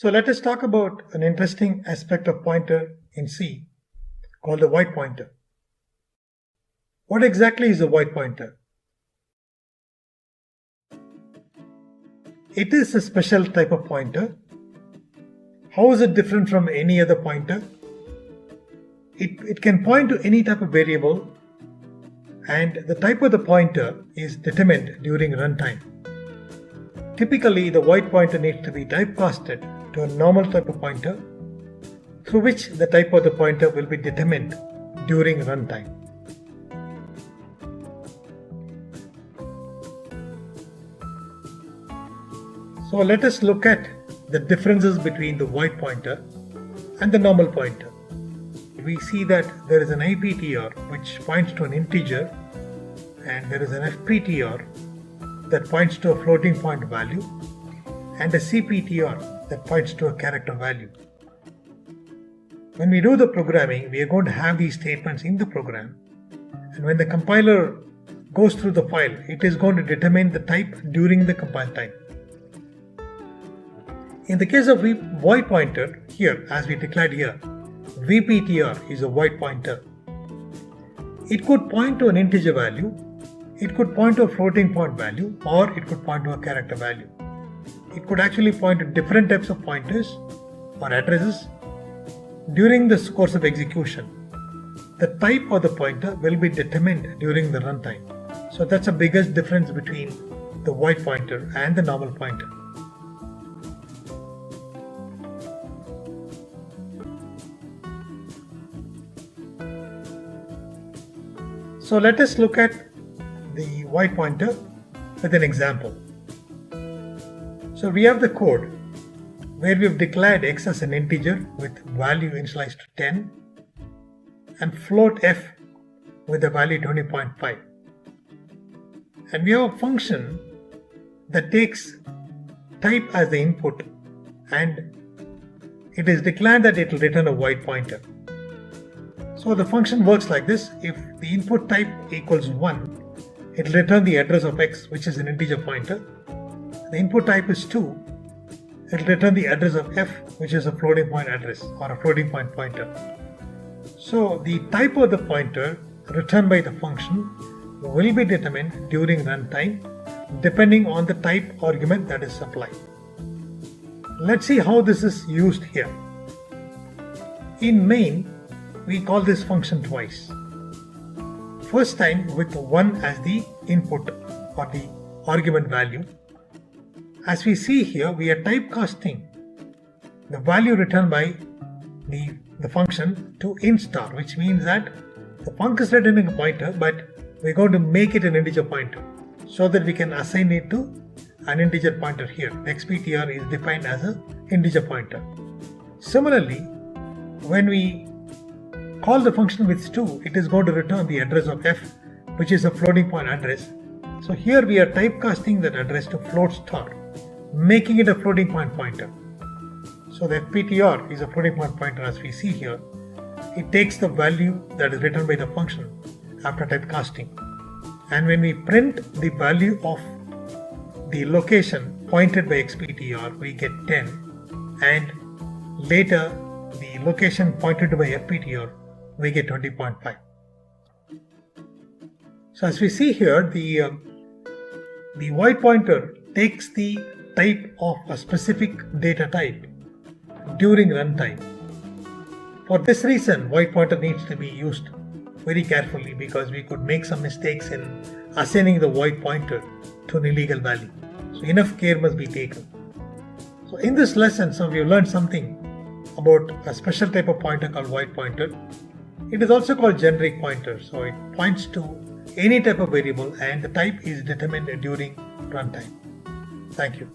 So let us talk about an interesting aspect of pointer in C called the void pointer. What exactly is a void pointer? It is a special type of pointer. How is it different from any other pointer? It can point to any type of variable, and the type of the pointer is determined during runtime. Typically, the void pointer needs to be typecasted to a normal type of pointer, through which the type of the pointer will be determined during runtime. So let us look at the differences between the void pointer and the normal pointer. We see that there is an IPTR which points to an integer, and there is an FPTR that points to a floating point value, and a CPTR that points to a character value. When we do the programming, we are going to have these statements in the program, and when the compiler goes through the file, it is going to determine the type during the compile time. In the case of void pointer, here, as we declared here, VPTR is a void pointer. It could point to an integer value, it could point to a floating point value, or it could point to a character value. It could actually point to different types of pointers or addresses during the course of execution. The type of the pointer will be determined during the runtime. So that's the biggest difference between the void pointer and the normal pointer. So let us look at the void pointer with an example. So we have the code where we have declared x as an integer with value initialized to 10 and float f with the value 20.5. And we have a function that takes type as the input, and it is declared that it will return a void pointer. So the function works like this. If the input type equals 1, it will return the address of x, which is an integer pointer. The input type is 2, it will return the address of f, which is a floating point address or a floating point pointer. So the type of the pointer returned by the function will be determined during runtime depending on the type argument that is supplied. Let's see how this is used here. In main, we call this function twice. First time with 1 as the input or the argument value. As we see here, we are typecasting the value returned by the function to int star, which means that the function is returning a pointer, but we're going to make it an integer pointer so that we can assign it to an integer pointer here. The XPTR is defined as an integer pointer. Similarly, when we call the function with 2, it is going to return the address of f, which is a floating point address. So here we are typecasting that address to float star, making it a floating point pointer. So the FPTR is a floating point pointer, as we see here. It takes the value that is returned by the function after typecasting. And when we print the value of the location pointed by XPTR, we get 10. And later, the location pointed by FPTR, we get 20.5. So as we see here, the void pointer takes the type of a specific data type during runtime. For this reason, void pointer needs to be used very carefully, because we could make some mistakes in assigning the void pointer to an illegal value. So enough care must be taken. So in this lesson, we have learned something about a special type of pointer called void pointer. It is also called generic pointer. So it points to any type of variable, and the type is determined during runtime. Thank you.